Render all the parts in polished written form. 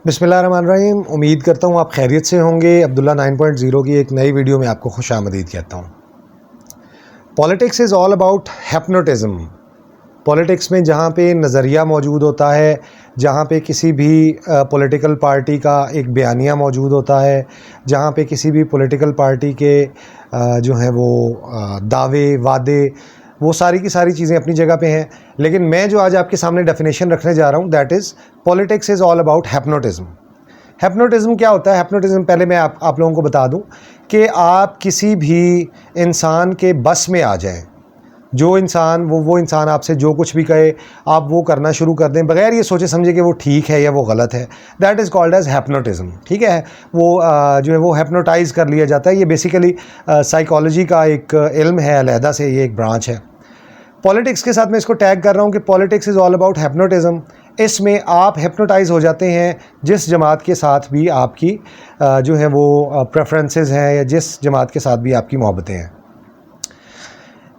बिस्मिल्लाहिर्रहमानिर्रहीम। उम्मीद करता हूँ आप खैरियत से होंगे। अब्दुल्ला 9.0 की एक नई वीडियो में आपको खुशामदीद कहता हूँ। Politics is all about hypnotism. Politics में जहाँ पे नज़रिया मौजूद होता है, जहाँ पे किसी भी पॉलिटिकल पार्टी का एक बयानिया मौजूद होता है, जहाँ पे किसी भी पॉलिटिकल पार्टी के जो हैं वो दावे वादे, वो सारी की सारी चीज़ें अपनी जगह पे हैं। लेकिन मैं जो आज आपके सामने डेफिनेशन रखने जा रहा हूँ, that is politics is all about hypnotism. Hypnotism क्या होता है? हिप्नोटिज़म पहले मैं आप लोगों को बता दूं कि आप किसी भी इंसान के बस में आ जाएं। जो इंसान वो इंसान आपसे जो कुछ भी कहे आप वो करना शुरू कर दें बगैर ये सोचे समझे कि वो ठीक है या वो गलत है। That is called as hypnotism. ठीक है, वो जो है वो हिप्नोटाइज़ कर लिया जाता है। ये बेसिकली साइकोलॉजी का एक इल्म है, अलहदा से ये एक ब्रांच है। पॉलिटिक्स के साथ मैं इसको टैग कर रहा हूँ कि पॉलिटिक्स इज़ ऑल अबाउट हिप्नोटिज़म। इसमें आप हिप्नोटाइज़ हो जाते हैं जिस जमात के साथ भी आपकी जो है वो प्रेफरेंसेस हैं या जिस जमात के साथ भी आपकी मोहब्बतें हैं।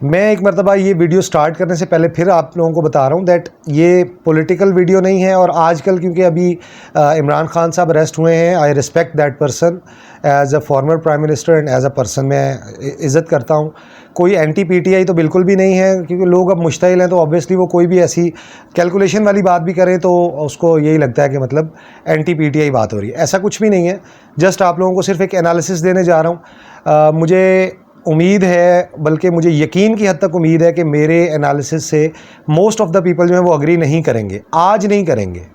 मैं एक मरतबा ये वीडियो स्टार्ट करने से पहले फिर आप लोगों को बता रहा हूँ दैट ये पॉलिटिकल वीडियो नहीं है। और आजकल क्योंकि अभी इमरान खान साहब अरेस्ट हुए हैं, I respect that person as a former prime minister and as a person मैं इज़्ज़त करता हूँ। कोई एंटी पीटीआई तो बिल्कुल भी नहीं है, क्योंकि लोग अब मुश्तइल हैं तो ऑब्वियसली वो कोई भी ऐसी कैलकुलेशन वाली बात भी करें तो उसको यही लगता है कि मतलब एंटी पीटीआई बात हो रही है। ऐसा कुछ भी नहीं है। जस्ट आप लोगों को सिर्फ एक एनालिसिस देने जा रहा हूँ। मुझे उम्मीद है, बल्कि मुझे यकीन की हद तक उम्मीद है कि मेरे एनालिसिस से मोस्ट ऑफ़ द पीपल जो हैं वो अग्री नहीं करेंगे। आज नहीं करेंगे,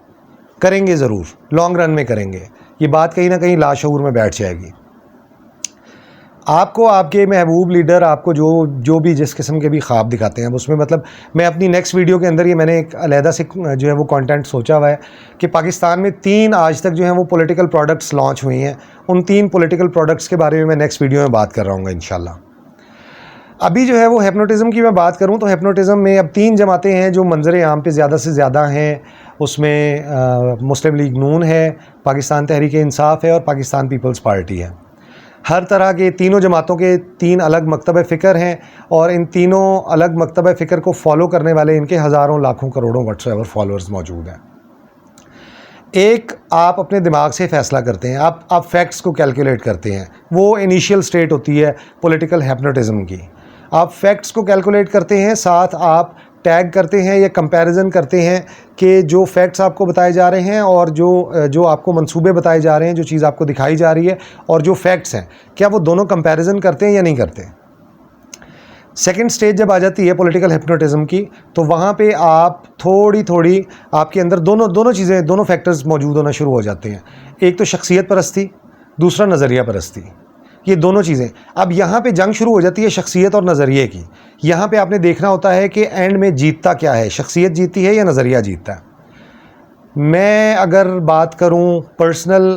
करेंगे ज़रूर, लॉन्ग रन में करेंगे। ये बात कहीं ना कहीं लाशऊर में बैठ जाएगी। आपको आपके महबूब लीडर आपको जो भी जिस किस्म के भी ख्वाब दिखाते हैं, उसमें मतलब मैं अपनी नेक्स्ट वीडियो के अंदर ये मैंने एक अलहदा से जो है वो कंटेंट सोचा हुआ है कि पाकिस्तान में 3 आज तक जो है वो पॉलिटिकल प्रोडक्ट्स लॉन्च हुई हैं। उन 3 पॉलिटिकल प्रोडक्ट्स के बारे में मैं नेक्स्ट वीडियो में बात कर रहा हूँ इंशाल्लाह। अभी जो है वो हिप्नोटिज़म की मैं बात करूँ तो हिप्नोटिज़म में अब 3 जमातें हैं जो मंजर आम पे ज़्यादा से ज़्यादा हैं। उसमें मुस्लिम लीग नून है, पाकिस्तान तहरीक इंसाफ है और पाकिस्तान पीपल्स पार्टी है। हर तरह के तीनों जमातों के 3 अलग मकतब फ़िक्र हैं और इन तीनों अलग मकतब फ़िक्र को फॉलो करने वाले इनके हज़ारों लाखों करोड़ों व्हाट्सएवर फॉलोअर्स मौजूद हैं। एक आप अपने दिमाग से फ़ैसला करते हैं, आप फैक्ट्स को कैलकुलेट करते हैं। वो इनिशियल स्टेट होती है पॉलिटिकल हिप्नोटिज़म की। आप फैक्ट्स को कैलकुलेट करते हैं, साथ आप टैग करते हैं या कंपैरिजन करते हैं कि जो फैक्ट्स आपको बताए जा रहे हैं और जो आपको मंसूबे बताए जा रहे हैं, जो चीज़ आपको दिखाई जा रही है और जो फैक्ट्स हैं, क्या वो दोनों कंपैरिजन करते हैं या नहीं करते। सेकंड स्टेज जब आ जाती है पॉलिटिकल हिप्नोटिज़म की, तो वहाँ पे आप थोड़ी आपके अंदर दोनों चीज़ें, दोनों फैक्टर्स मौजूद होना शुरू हो जाते हैं। एक तो शख्सियत परस्ती, दूसरा नज़रिया परस्ती। ये दोनों चीज़ें अब यहाँ पे जंग शुरू हो जाती है शख्सियत और नज़रिए की। यहाँ पे आपने देखना होता है कि एंड में जीतता क्या है, शख्सियत जीतती है या नज़रिया जीतता है। मैं अगर बात करूँ पर्सनल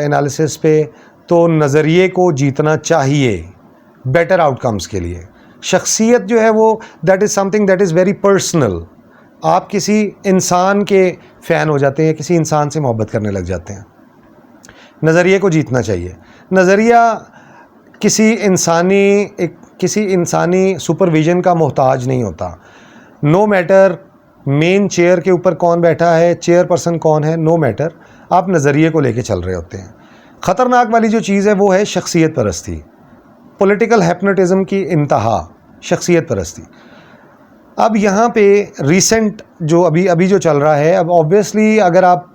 एनालिसिस पे तो नज़रिए को जीतना चाहिए बेटर आउटकम्स के लिए। शख्सियत जो है वो that is something that is very personal. आप किसी इंसान के फ़ैन हो जाते हैं, किसी इंसान से मोहब्बत करने लग जाते हैं। नज़रिए को जीतना चाहिए। नज़रिया किसी इंसानी सुपरविज़न का मोहताज नहीं होता। नो मैटर मेन चेयर के ऊपर कौन बैठा है, चेयर पर्सन कौन है, नो मैटर, आप नज़रिए को लेके चल रहे होते हैं। ख़तरनाक वाली जो चीज़ है वो है शख्सियत परस्ती। पॉलिटिकल हिप्नोटिज़म की इंतहा शख्सियत परस्ती। अब यहाँ पे रिसेंट जो अभी जो चल रहा है, अब ऑब्वियसली अगर आप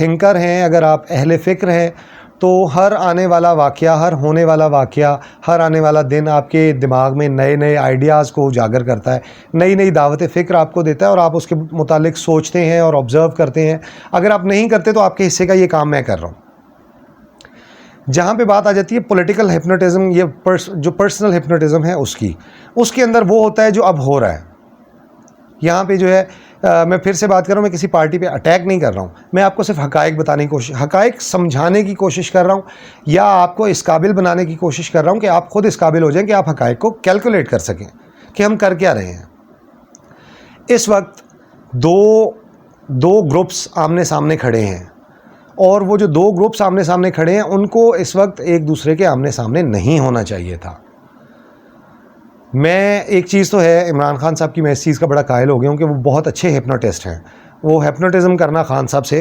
थिंकर हैं, अगर आप अहले फ़िक्र हैं, तो हर आने वाला वाक़या, हर होने वाला वाक़या, हर आने वाला दिन आपके दिमाग में नए आइडियाज़ को उजागर करता है, नई दावत फ़िक्र आपको देता है और आप उसके मुतालिक सोचते हैं और ऑब्ज़र्व करते हैं। अगर आप नहीं करते तो आपके हिस्से का ये काम मैं कर रहा हूँ। जहाँ पे बात आ जाती है पॉलिटिकल हिप्नोटिज़म, ये जो पर्सनल हिप्नोटिज़म है उसके अंदर वो होता है जो अब हो रहा है। यहाँ पे जो है मैं फिर से बात कर रहा हूँ, मैं किसी पार्टी पे अटैक नहीं कर रहा हूँ, मैं आपको सिर्फ हक़ाइक़ बताने की कोशिश, हक़ाइक़ समझाने की कोशिश कर रहा हूँ या आपको इस काबिल बनाने की कोशिश कर रहा हूँ कि आप ख़ुद इस काबिल हो जाएं कि आप हक़ाइक़ को कैलकुलेट कर सकें कि हम कर क्या रहे हैं। इस वक्त दो ग्रुप्स आमने सामने खड़े हैं और वो जो 2 ग्रुप्स आमने सामने खड़े हैं उनको इस वक्त एक दूसरे के आमने सामने नहीं होना चाहिए था। मैं एक चीज़ तो है इमरान खान साहब की, मैं इस चीज़ का बड़ा कायल हो गया हूँ कि वो बहुत अच्छे हिप्नोटिस्ट हैं। वो हिप्नोटिज़म करना खान साहब से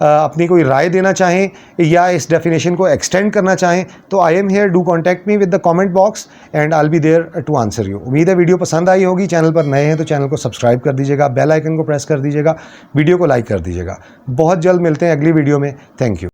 अपनी कोई राय देना चाहें या इस डेफिनेशन को एक्सटेंड करना चाहें तो I am here, do contact me with the comment box and I will be there to answer you. उम्मीद है वीडियो पसंद आई होगी। चैनल पर नए हैं तो चैनल को सब्सक्राइब कर दीजिएगा, बेल आइकन को प्रेस कर दीजिएगा, वीडियो को लाइक कर दीजिएगा। बहुत जल्द मिलते हैं अगली वीडियो में। Thank you.